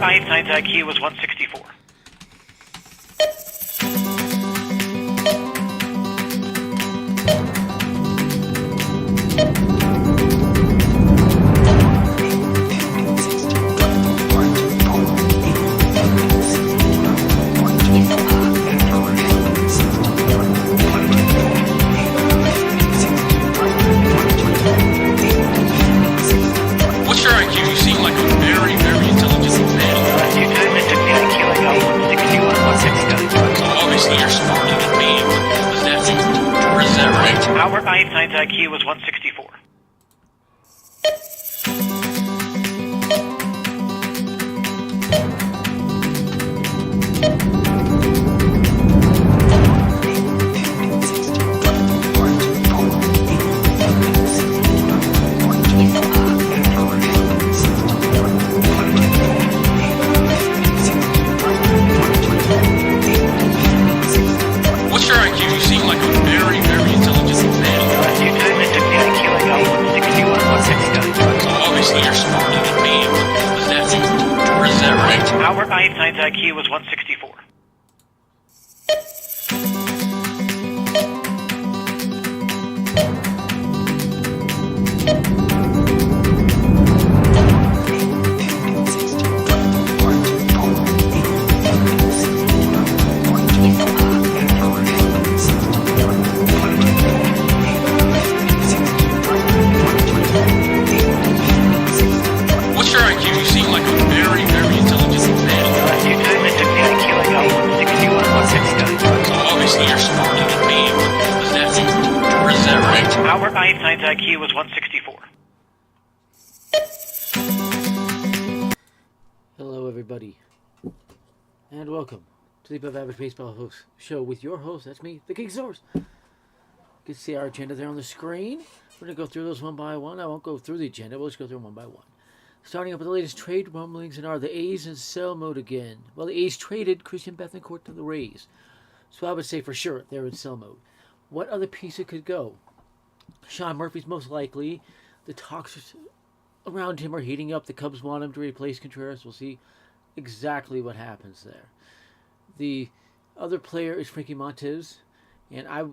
Einstein's IQ was 164. What's your IQ? You seem like a very, very intelligent man. Obviously, you're smarter than me. Is that right? Albert Einstein's IQ was 164. What's your IQ? You seem like a very, very intelligent man. Obviously, you're smarter than me. Is that right? Albert Einstein's IQ was 164. What's your IQ? You seem like a very, very intelligent man. Obviously, you're smarter than me. Is that right? Albert Einstein's IQ was 164. Hello, everybody, and welcome to the Above Average Baseball Show with your host, that's me, the King Source. You can see our agenda there on the screen. We're going to go through those one by one. I won't go through the agenda, we'll just go through them one by one. Starting up with the latest trade rumblings, and are the A's in sell mode again? Well, the A's traded Christian Bethancourt to the Rays, so I would say for sure they're in sell mode. What other piece it could go? Sean Murphy's most likely. The talks around him are heating up. The Cubs want him to replace Contreras. We'll see exactly what happens there. The other player is Frankie Montes, and I've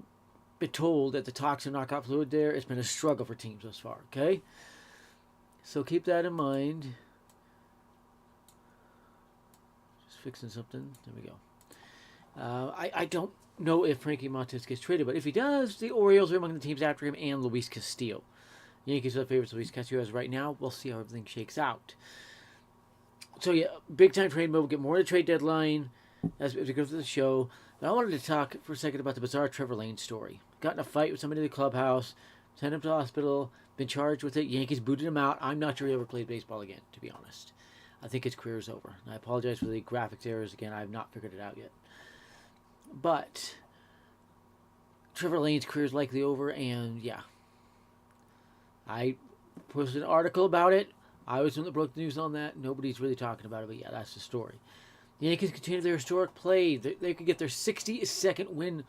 been told that the talks have not got fluid there. It's been a struggle for teams thus far, okay? So keep that in mind. Just fixing something. There we go. I don't know if Frankie Montes gets traded, but if he does, the Orioles are among the teams after him and Luis Castillo. Yankees are the favorites. Luis Castillo as right now. We'll see how everything shakes out. So yeah, big time trade mode. We'll get more of the trade deadline as we go through the show. But I wanted to talk for a second about the bizarre Trevor Lane story. Got in a fight with somebody in the clubhouse, sent him to the hospital, been charged with it. Yankees booted him out. I'm not sure he ever played baseball again, to be honest. I think his career is over. And I apologize for the graphics errors again. I have not figured it out yet. But Trevor Lane's career is likely over, and yeah. I posted an article about it. I was the one that broke the news on that. Nobody's really talking about it, but yeah, that's the story. The Yankees continue their historic play. They could get their 62nd win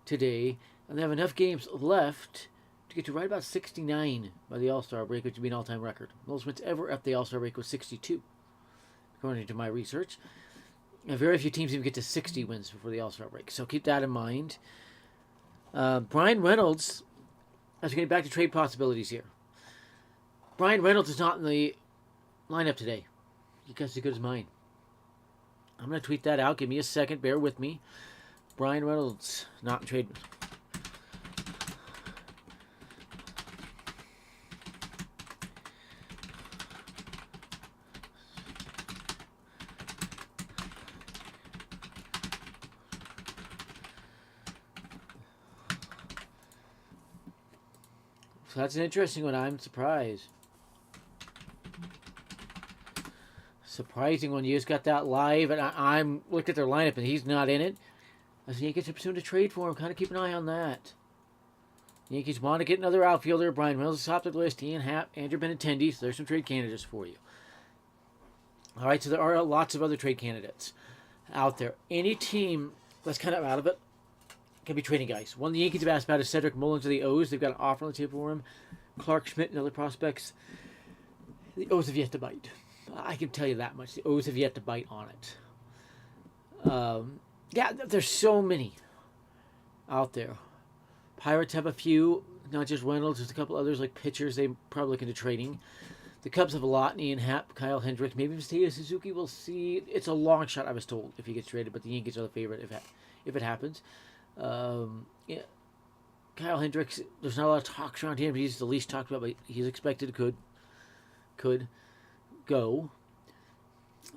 today, and they have enough games left to get to right about 69 by the All-Star break, which would be an all-time record. Most wins ever at the All-Star break was 62, according to my research. And very few teams even get to 60 wins before the All-Star break, so keep that in mind. Brian Reynolds, as we're getting back to trade possibilities here. Brian Reynolds is not in the lineup today. He gets as good as mine. I'm going to tweet that out. Give me a second. Bear with me. Brian Reynolds, not in trade. So that's an interesting one. I'm surprised. Surprising one. You just got that live, and I'm looked at their lineup, and he's not in it. As the Yankees are pursuing a trade for him, kind of keep an eye on that. Yankees want to get another outfielder. Brian Reynolds is top of the list. Ian Happ, Andrew Benintendi. So there's some trade candidates for you. All right, so there are lots of other trade candidates out there. Any team that's kind of out of it can be trading guys. One the Yankees have asked about is Cedric Mullins of the O's. They've got an offer on the table for him. Clark Schmidt and other prospects. The O's have yet to bite. I can tell you that much. The O's have yet to bite on it. Yeah, there's so many out there. Pirates have a few, not just Reynolds. There's a couple others like pitchers they're probably looking to trading. The Cubs have a lot. Ian Happ, Kyle Hendricks, maybe Masahiro Suzuki. We'll see. It's a long shot, I was told, if he gets traded, but the Yankees are the favorite if it happens. Yeah. Kyle Hendricks, there's not a lot of talk around him. He's the least talked about, but he's expected could go.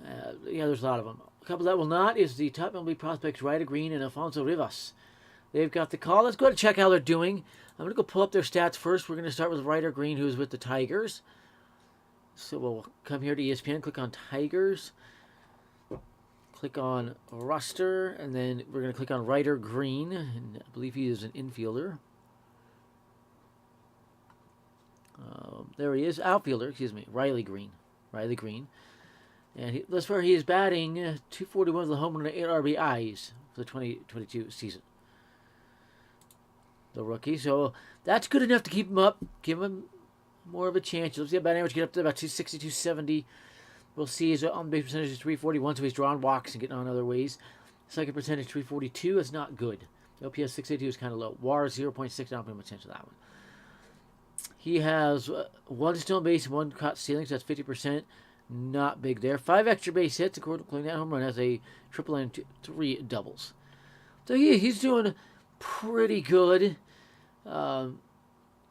Yeah, there's a lot of them. A couple that will not is the top MLB prospects Ryder Green and Alfonso Rivas. They've got the call. Let's go to check how they're doing. I'm going to go pull up their stats first. We're going to start with Ryder Green, who's with the Tigers. So we'll come here to ESPN, click on Tigers, click on roster, and then we're going to click on Ryder Green. And I believe he is an infielder. There he is, outfielder, excuse me, Riley Green. And thus far he is batting .241 with a home run and 8 RBIs for the 2022 season. The rookie, so that's good enough to keep him up, give him more of a chance. Let's see, batting average get up to about 260, 270. We'll see his on-base percentage is 341, so he's drawing walks and getting on other ways. Second percentage 342 is not good. The OPS 682 is kind of low. WAR 0.6, not paying attention to that one. He has one stolen base and one caught stealing, so that's 50%. Not big there. 5 extra base hits, including that home run, has a triple and 3 doubles. So he's doing pretty good. But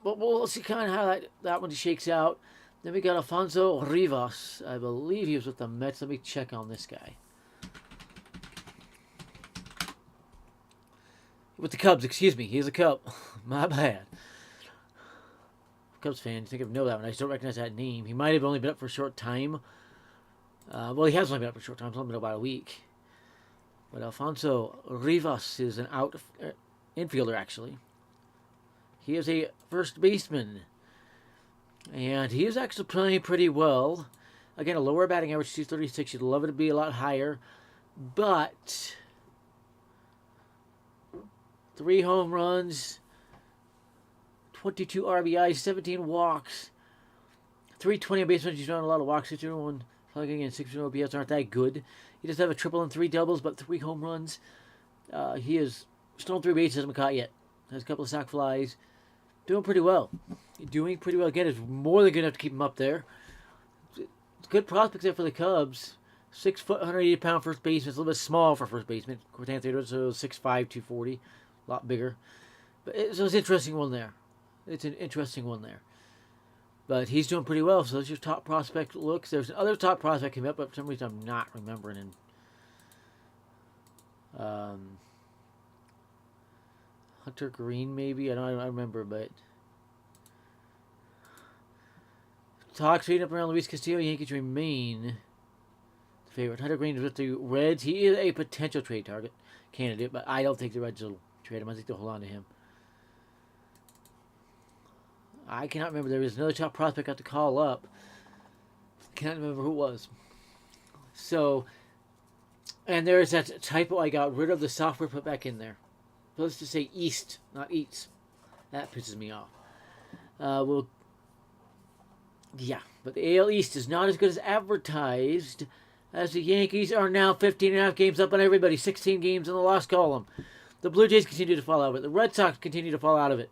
we'll see kind of how that one shakes out. Then we got Alfonso Rivas. I believe he was with the Mets. Let me check on this guy. With the Cubs, excuse me. He's a Cub. My bad. Cubs fan, you think I know that one. I just don't recognize that name. He might have only been up for a short time. Well, he has only been up for a short time. He's only been about a week. But Alfonso Rivas is an infielder, actually. He is a first baseman. And he is actually playing pretty well. Again, a lower batting average, 236. You'd love it to be a lot higher. But 3 home runs, 22 RBIs, 17 walks, 320 on base runs. He's done a lot of walks. 61 slugging and 6 OPS aren't that good. He does have a triple and 3 doubles, but 3 home runs. He has stolen 3 bases, hasn't been caught yet. Has a couple of sac flies. Doing pretty well. Again, it's more than good enough to keep him up there. It's good prospects there for the Cubs. 6 foot, 180 pound first baseman. It's a little bit small for first baseman. Cortana Theodore, so 6'5", 240. A lot bigger. But it's an interesting one there. But he's doing pretty well. So those are your top prospect looks. There's another top prospect came up, but for some reason I'm not remembering him. Hunter Green, maybe? I don't remember, but talks reading up around Luis Castillo. Yankees remain the favorite. Hunter Green is with the Reds. He is a potential trade target candidate, but I don't think the Reds will trade him. I think they'll hold on to him. I cannot remember. There was another top prospect I got to call up. I cannot remember who it was. So, and there's that typo. I got rid of the software, put back in there. Supposed to say East, not Eats. That pisses me off. But the AL East is not as good as advertised, as the Yankees are now 15.5 games up on everybody, 16 games in the loss column. The Blue Jays continue to fall out of it. The Red Sox continue to fall out of it.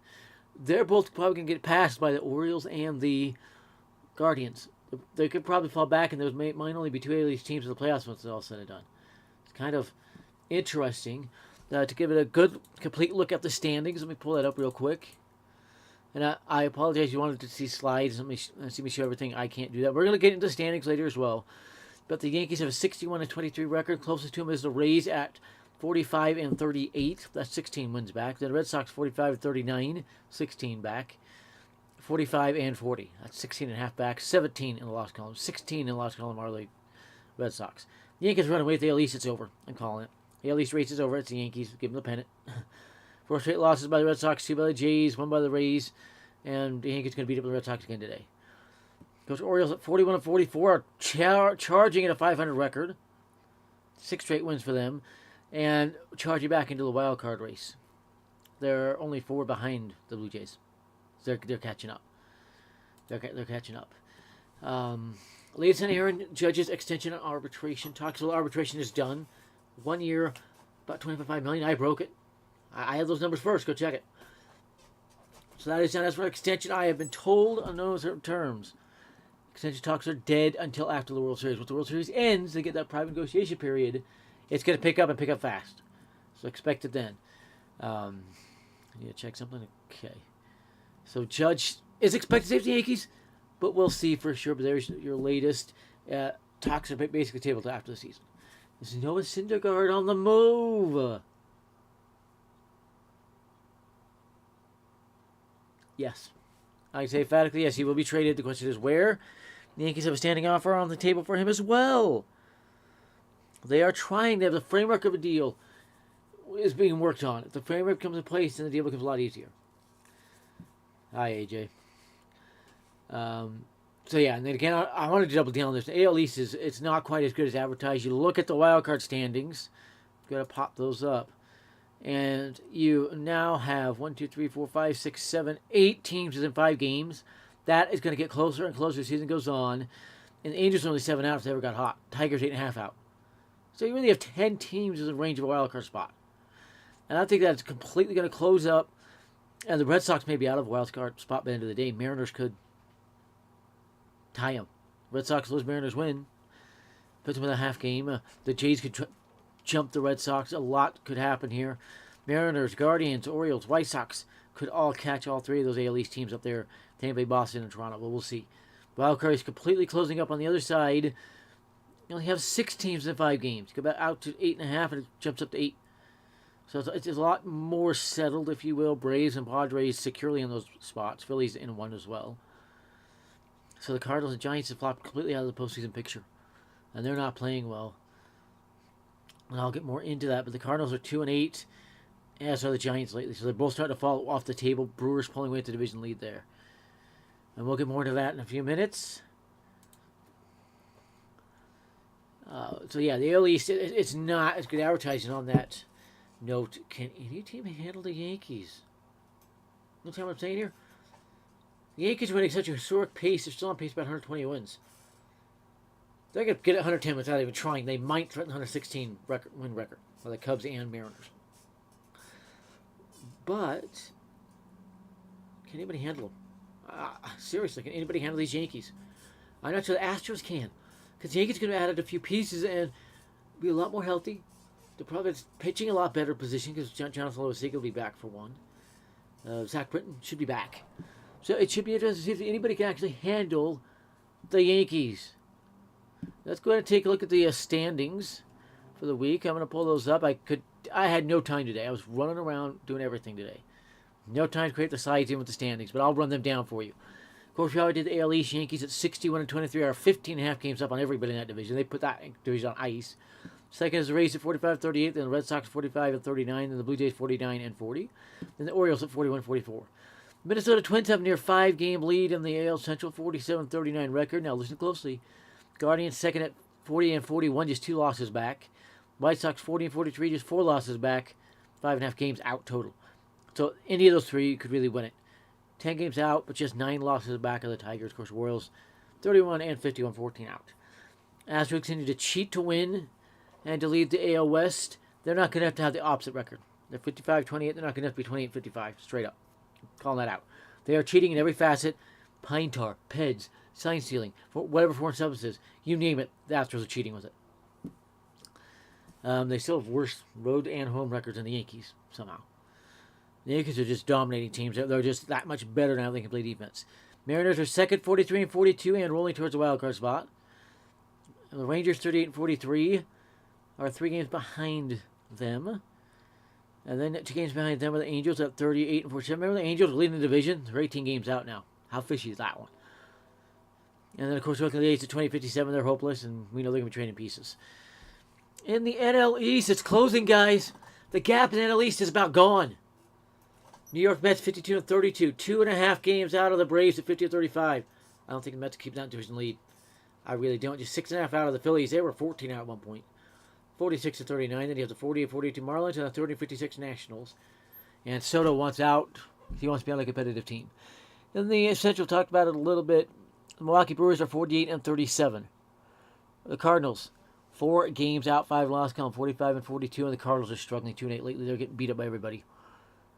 They're both probably going to get passed by the Orioles and the Guardians. They could probably fall back, and there might only be 2 AL East teams in the playoffs once it's all said and done. It's kind of interesting. To give it a good, complete look at the standings, let me pull that up real quick. And I apologize, you wanted to see slides. Let me see me show everything. I can't do that. We're going to get into the standings later as well. But the Yankees have a 61-23 record. Closest to them is the Rays at 45-38. That's 16 wins back. Then the Red Sox 45-39, 16 back. 45-40. That's 16.5 back. 17 in the loss column. 16 in the loss column are the Red Sox. The Yankees run away with the AL East. It's over. I'm calling it. The AL East race is over. It's the Yankees. Give them the pennant. 4 straight losses by the Red Sox, 2 by the Jays, 1 by the Rays, and the Yankees going to beat up the Red Sox again today. Coach Orioles at 41-44 are charging at a 500 record. 6 straight wins for them, and charging back into the wild card race. They're only 4 behind the Blue Jays. They're catching up. They're catching up. Latest on Aaron Judge's extension on arbitration. Talksville arbitration is done. 1 year, about $25 million. I broke it. I had those numbers first. Go check it. So that is done. As for extension, I have been told on those terms. Extension talks are dead until after the World Series. Once the World Series ends, they get that private negotiation period. It's going to pick up fast. So expect it then. I need to check something. Okay. So Judge is expected to save the Yankees, but we'll see for sure. But there's your latest. Talks are basically tabled after the season. There's Noah Syndergaard on the move. Yes. I say emphatically, yes, he will be traded. The question is where. The Yankees have a standing offer on the table for him as well. They are trying to have the framework of a deal is being worked on. If the framework comes in place, then the deal becomes a lot easier. Hi, AJ. So yeah, and then again, I wanted to double down on this. The AL East it's not quite as good as advertised. You look at the wild card standings. Got to pop those up. And you now have 1, 2, 3, 4, 5, 6, 7, 8 teams within 5 games. That is going to get closer and closer as the season goes on. And the Angels are only 7 out if they ever got hot. Tigers 8.5 out. So you really have 10 teams within range of a wild card spot. And I think that's completely going to close up. And the Red Sox may be out of a wild card spot by the end of the day. Mariners could tie them. Red Sox lose, Mariners win. Puts them in a half game. The Jays could jump the Red Sox. A lot could happen here. Mariners, Guardians, Orioles, White Sox could all catch all 3 of those AL East teams up there. Tampa Bay, Boston, and Toronto. But we'll see. Wild card is completely closing up on the other side. You only have 6 teams in 5 games. Go back out to 8.5, and it jumps up to 8. So it's a lot more settled, if you will. Braves and Padres securely in those spots. Phillies in 1 as well. So the Cardinals and Giants have flopped completely out of the postseason picture. And they're not playing well. And I'll get more into that. But the Cardinals are 2-8, as are the Giants lately. So they're both starting to fall off the table. Brewers pulling away at the division lead there. And we'll get more into that in a few minutes. So yeah, the AL East, it's not as good advertising on that note. Can any team handle the Yankees? You know what I'm saying here? The Yankees are running such a historic pace. They're still on pace about 120 wins. They're going to get 110 without even trying. They might threaten 116 win record for the Cubs and Mariners. But can anybody handle them? Seriously, can anybody handle these Yankees? I'm not sure the Astros can. Because the Yankees are going to add a few pieces and be a lot more healthy. They're probably pitching a lot better position because Jonathan Loisiga will be back for one. Zach Britton should be back. So it should be interesting to see if anybody can actually handle the Yankees. Let's go ahead and take a look at the standings for the week. I'm going to pull those up. I had no time today. I was running around doing everything today. No time to create the sides in with the standings, but I'll run them down for you. Of course, we already did the AL East. Yankees at 61-23 are 15.5 games up on everybody in that division. They put that division on ice. Second is the Rays at 45-38, then the Red Sox 45-39, then the Blue Jays 49-40, then the Orioles at 41-44. Minnesota Twins have a near 5-game lead in the AL Central, 47-39 record. Now listen closely. Guardians second at 40-41, just 2 losses back. White Sox 40-43, just 4 losses back. 5.5 games out total. So any of those 3 could really win it. 10 games out, but just 9 losses back of the Tigers. Of course, Royals 31-51, 14 out. Astros continue to cheat to win and to lead the AL West. They're not going to have the opposite record. They're 55-28. They're not going to have to be 28-55, straight up. Calling that out. They are cheating in every facet. Pine tar, PEDs, sign stealing, for whatever foreign substances, you name it, the Astros are cheating with it. They still have worse road and home records than the Yankees, somehow. The Yankees are just dominating teams. They're just that much better now. They can play defense. Mariners are second, 43-42, and rolling towards the wild card spot. And the Rangers, 38-43, are 3 games behind them. And then 2 games behind them are the Angels at 38-47. Remember the Angels are leading the division? They're 18 games out now. How fishy is that one? And then, of course, looking at the A's at 2057, they're hopeless, and we know they're going to be trading pieces. In the NL East, it's closing, guys. The gap in the NL East is about gone. New York Mets 52-32, 2.5 games out of the Braves at 50-35. I don't think the Mets keep that division lead. I really don't. Just 6.5 out of the Phillies. They were 14 out at one point. 46-39. Then you have the 40-42 Marlins and the 30-56 Nationals. And Soto wants out. He wants to be on a competitive team. In the Central, talked about it a little bit. The Milwaukee Brewers are 48-37. The Cardinals, 4 games out, 5 losses, 45-42, and the Cardinals are struggling 2-8 lately. They're getting beat up by everybody.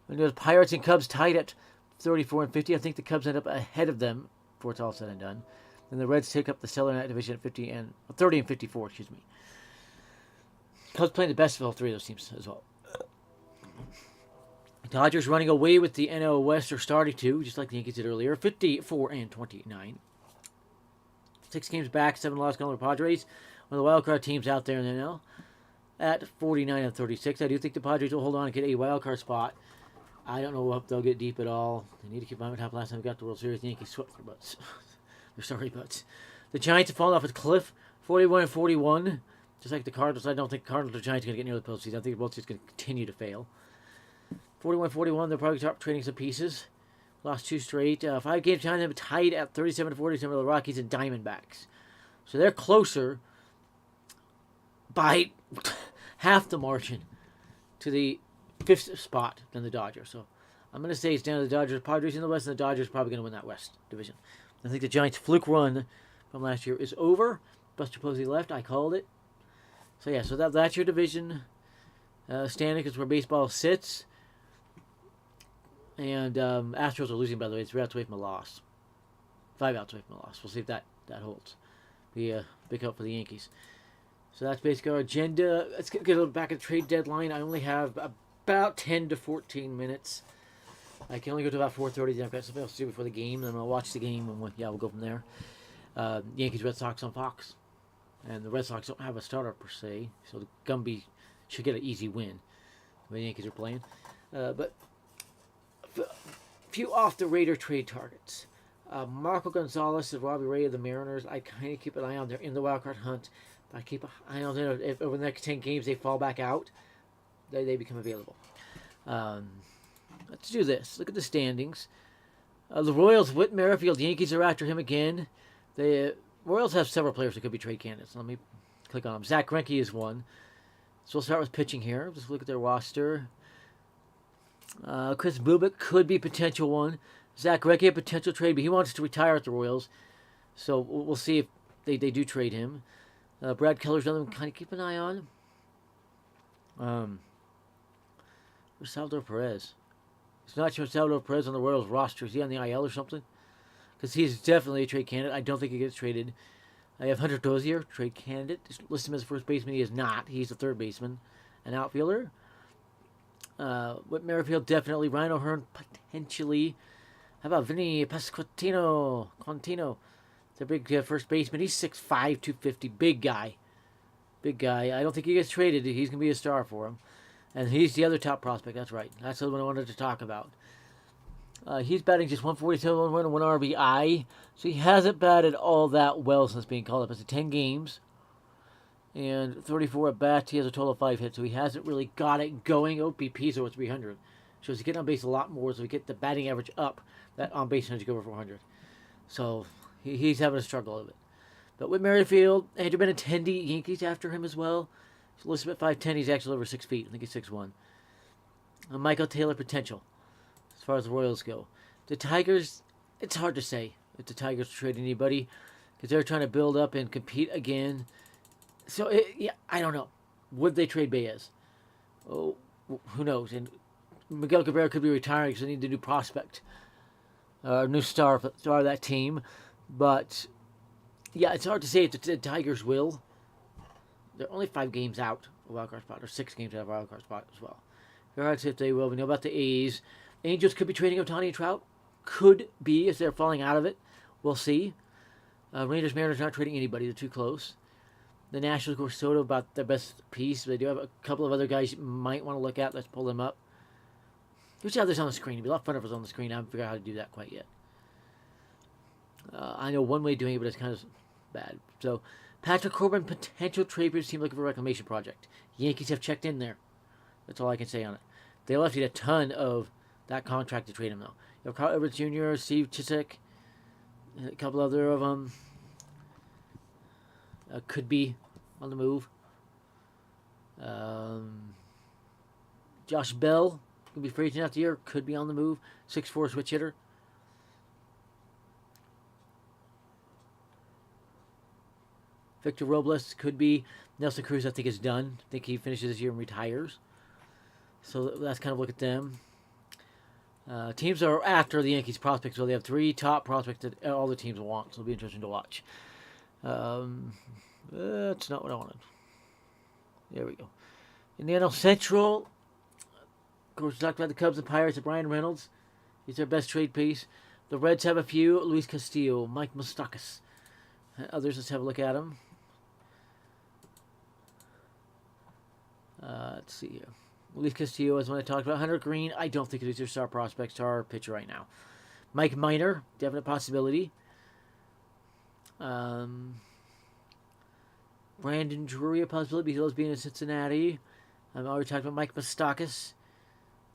And the Pirates and Cubs tied at 34-50. I think the Cubs end up ahead of them before it's all said and done. And the Reds take up the Southern division at 30-54. Excuse me. Cubs playing the best of all 3 of those teams as well. Dodgers running away with the NL West, are starting to, just like the Yankees did earlier, 54-29. 6 games back, 7 losses on the Padres. One of the wild card teams out there in the NL at 49-36. I do think the Padres will hold on and get a wild card spot. I don't know if they'll get deep at all. They need to keep on top. Last time we got the World Series, the Yankees swept their butts. They're sorry butts. The Giants have fallen off a cliff, 41-41. Just like the Cardinals, I don't think the Cardinals or Giants are going to get near the postseason. I think they're both just going to continue to fail. 41-41, they'll probably start trading some pieces. Lost 2 straight. 5 games behind them, tied at 37-47 with the Rockies and Diamondbacks. So they're closer by half the margin to the 5th spot than the Dodgers. So I'm going to say it's down to the Dodgers. Padres in the West, and the Dodgers are probably going to win that West division. I think the Giants' fluke run from last year is over. Buster Posey left. I called it. So yeah, so that's your division standing. Is where baseball sits. And Astros are losing, by the way. It's 3 outs away from a loss. 5 outs away from a loss. We'll see if that holds. Be a big help for the Yankees. So that's basically our agenda. Let's get a little back at the trade deadline. I only have about 10 to 14 minutes. I can only go to about 4:30. I've got something else to do before the game. Then I'll watch the game, and we'll go from there. Yankees, Red Sox on Fox. And the Red Sox don't have a starter per se, so the Gumby should get an easy win. The Yankees are playing. But a few off-the-radar trade targets. Marco Gonzalez and Robbie Ray of the Mariners. I kind of keep an eye on. They're in the wild card hunt. I keep an eye on them. If over the next 10 games they fall back out, they become available. Let's do this. Look at the standings. The Royals, Whit Merrifield. The Yankees are after him again. The Royals have several players that could be trade candidates. Let me click on them. Zach Greinke is one. So we'll start with pitching here. Just look at their roster. Chris Bubik could be potential one. Zach Greinke, a potential trade, but he wants to retire at the Royals. So we'll see if they do trade him. Brad Keller's another one kind of keep an eye on. Where's Salvador Perez? It's not sure Salvador Perez on the Royals roster. Is he on the IL or something? Because he's definitely a trade candidate. I don't think he gets traded. I have Hunter Dozier, trade candidate. Just list him as a first baseman. He is not. He's a third baseman. An outfielder. Whit Merrifield, definitely. Ryan O'Hearn, potentially. How about Vinny Pasquantino? The big first baseman. He's 6'5", 250. Big guy. I don't think he gets traded. He's going to be a star for him. And he's the other top prospect. That's right. That's the one I wanted to talk about. He's batting just 147, 1 RBI. So he hasn't batted all that well since being called up. It's 10 games. And 34 at bats. He has a total of 5 hits. So he hasn't really got it going. OPP is over 300. So he's getting on base a lot more. So we get the batting average up. That on base percentage go over 400. So he's having a struggle of it. But with Merrifield, Andrew Benintendi, Yankees after him as well. He's listed at 5'10". He's actually over 6 feet. I think he's 6'1". Michael Taylor, potential. As far as the Royals go. The Tigers, it's hard to say if the Tigers trade anybody because they're trying to build up and compete again. So, I don't know. Would they trade Baez? Oh, who knows? And Miguel Cabrera could be retiring because they need a new prospect. New star of that team. But, yeah, it's hard to say if the Tigers will. They're only 5 games out of a wildcard spot, or 6 games out of a wildcard spot as well. Very hard to say if they will. We know about the A's. Angels could be trading Ohtani and Trout. Could be, if they're falling out of it. We'll see. Rangers, Mariners not trading anybody. They're too close. The Nationals, of course, Soto about their best piece. They do have a couple of other guys you might want to look at. Let's pull them up. We should have this on the screen. It'd be a lot of fun if it was on the screen. I haven't figured out how to do that quite yet. I know one way of doing it, but it's kind of bad. So, Patrick Corbin, potential trade for his team looking for a reclamation project. Yankees have checked in there. That's all I can say on it. They left you a ton of that contract to trade him, though. You have Carl Edwards Jr., Steve Chisek, a couple other of them could be on the move. Josh Bell could be free agent after the year, could be on the move. 6'4" switch hitter. Victor Robles could be. Nelson Cruz, I think, is done. I think he finishes this year and retires. So that's kind of look at them. Teams are after the Yankees prospects. So they have 3 top prospects that all the teams want. So it'll be interesting to watch. That's not what I wanted. There we go. In the NL Central, of course, we talked about the Cubs and Pirates. Brian Reynolds, he's their best trade piece. The Reds have a few. Luis Castillo, Mike Moustakas. Others, let's have a look at them. Let's see here. Luis Castillo is one I talked about. Hunter Green, I don't think he's their star prospect, star pitcher right now. Mike Minor, definite possibility. Brandon Drury, a possibility. He loves being in Cincinnati. I've already talked about Mike Moustakas.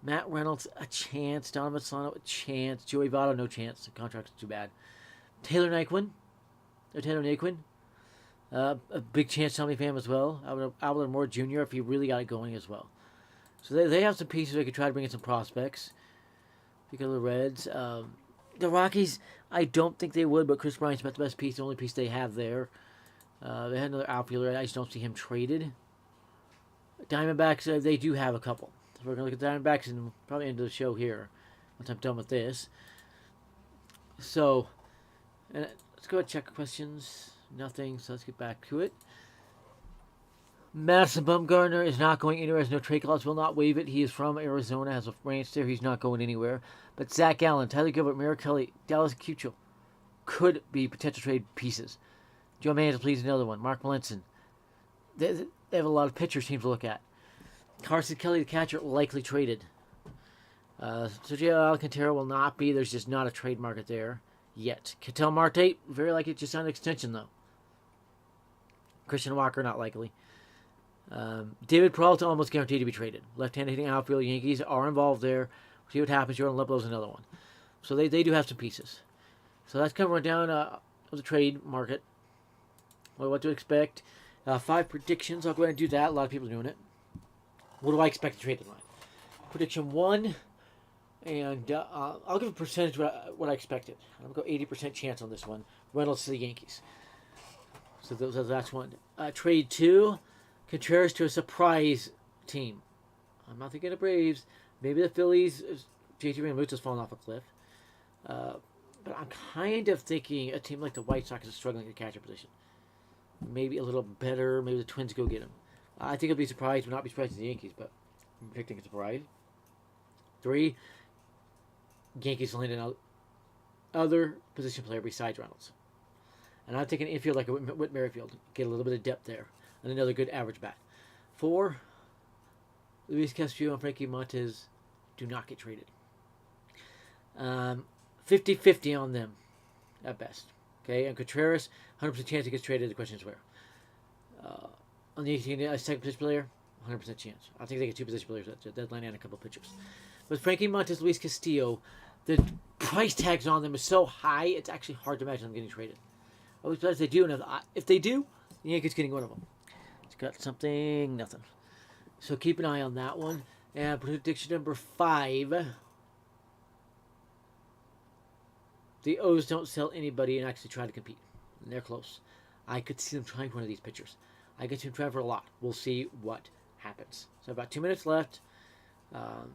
Matt Reynolds, a chance. Donovan Solano, a chance. Joey Votto, no chance. The contract's too bad. Taylor Naquin. A big chance Tommy Pham as well. Albert Moore Jr. if he really got it going as well. So they have some pieces they could try to bring in some prospects. Because of the Reds. The Rockies, I don't think they would, but Chris Bryant's about the best piece, the only piece they have there. They had another outfielder. I just don't see him traded. Diamondbacks, they do have a couple. So we're going to look at the Diamondbacks and probably end the show here once I'm done with this. So, let's go ahead and check questions. Nothing, so let's get back to it. Madison Bumgarner is not going anywhere. Has no trade clause. Will not waive it. He is from Arizona. Has a ranch there. He's not going anywhere. But Zach Allen, Tyler Gilbert, Merrill Kelly, Dallas Keuchel could be potential trade pieces. Joe Manziel, please, another one. Mark Melanson. They have a lot of pitchers teams to look at. Carson Kelly, the catcher, likely traded. Sergio Alcantara will not be. There's just not a trade market there yet. Ketel Marte, very likely just signed an extension, though. Christian Walker, not likely. David Peralta, almost guaranteed to be traded. Left-handed hitting outfield, Yankees are involved there. See what happens. Jordan Leplo's another one. So they do have some pieces. So that's kind of run down of the trade market. What to expect. 5 predictions. I'll go ahead and do that. A lot of people are doing it. What do I expect to trade deadline? Prediction 1. And I'll give a percentage what I expected. I'm going to go 80% chance on this one. Reynolds to the Yankees. So that's one. Trade 2. Contreras to a surprise team. I'm not thinking of Braves. Maybe the Phillies. JT Realmuto's falling off a cliff. But I'm kind of thinking a team like the White Sox is struggling at the catcher position. Maybe a little better. Maybe the Twins go get him. I think I'll be surprised. Will not be surprised at the Yankees, but I'm predicting a surprise. 3. Yankees land another position player besides Reynolds. And I'm taking an infield like a Whit Merrifield. Get a little bit of depth there. And another good average bat. 4. Luis Castillo and Frankie Montes do not get traded. 50-50 on them at best. Okay, and Contreras, 100% chance he gets traded. The question is where. On the 18, second position player, 100% chance. I think they get 2 position players at the deadline and a couple of pitchers. But Frankie Montes, Luis Castillo, the price tags on them is so high, it's actually hard to imagine them getting traded. Always glad if they do. And if they do, the Yankees getting one of them. It's got something, nothing. So keep an eye on that one. And prediction number 5. The O's don't sell anybody and actually try to compete. And they're close. I could see them trying for one of these pitchers. I could see them trying for a lot. We'll see what happens. So about 2 minutes left. Let's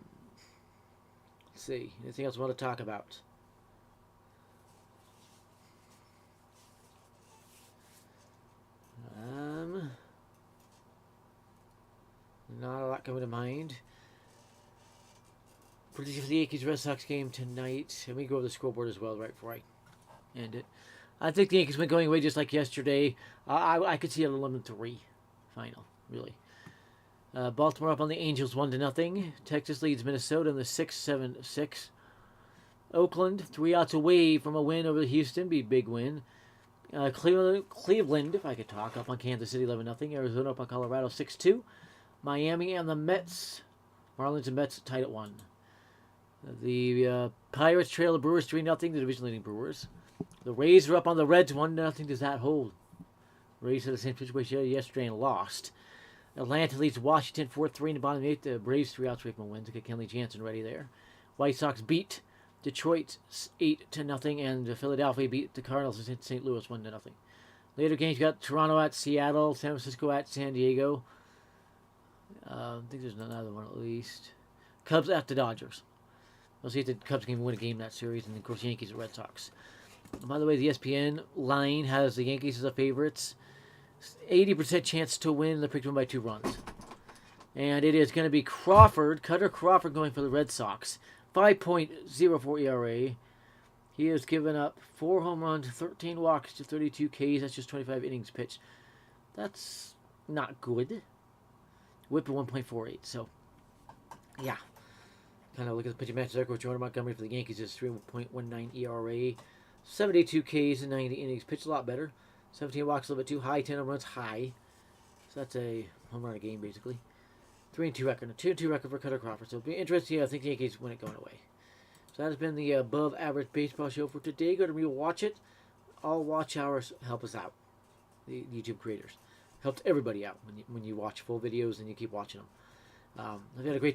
see. Anything else I want to talk about? Not a lot coming to mind. Prediction for the Yankees-Red Sox game tonight. And we go over the scoreboard as well right before I end it. I think the Yankees went going away just like yesterday. I could see an 11-3 final, really. Baltimore up on the Angels 1-0. Texas leads Minnesota in the 6-7-6. Oakland, 3 outs away from a win over Houston. Be a big win. Cleveland, if I could talk, up on Kansas City 11-0. Arizona up on Colorado 6-2. Miami and the Mets. Marlins and Mets tied at 1. The Pirates trail the Brewers 3-0. The division-leading Brewers. The Rays are up on the Reds 1-0. Does that hold? Rays had the same situation yesterday and lost. Atlanta leads Washington 4-3 in the bottom 8. The Braves 3 outs away from a win to get Kenley Jansen ready there. White Sox beat Detroit 8-0, and Philadelphia beat the Cardinals in St. Louis 1-0. Later games got Toronto at Seattle, San Francisco at San Diego. I think there's another one at least. Cubs at the Dodgers. We'll see if the Cubs can win a game in that series, and of course Yankees and Red Sox. And by the way, the ESPN line has the Yankees as the favorites. 80% chance to win. They're picked win by 2 runs. And it is going to be Cutter Crawford going for the Red Sox. 5.04 ERA. He has given up 4 home runs, 13 walks to 32 Ks. That's just 25 innings pitched. That's not good. Whip at 1.48. So, yeah. Kind of look at the pitching matches there. Coach Jordan Montgomery for the Yankees is 3.19 ERA. 72 Ks and 90 innings. Pitched a lot better. 17 walks a little bit too high. 10 home runs high. So that's a home run a game, basically. 3-2 record. A 2-2 record for Cutter Crawford. So it'll be interesting. I think the Yankees win it going away. So that has been the Above Average Baseball Show for today. Go to rewatch it. All watch hours help us out. The YouTube creators. Helps everybody out when you watch full videos and you keep watching them. I've had a great time.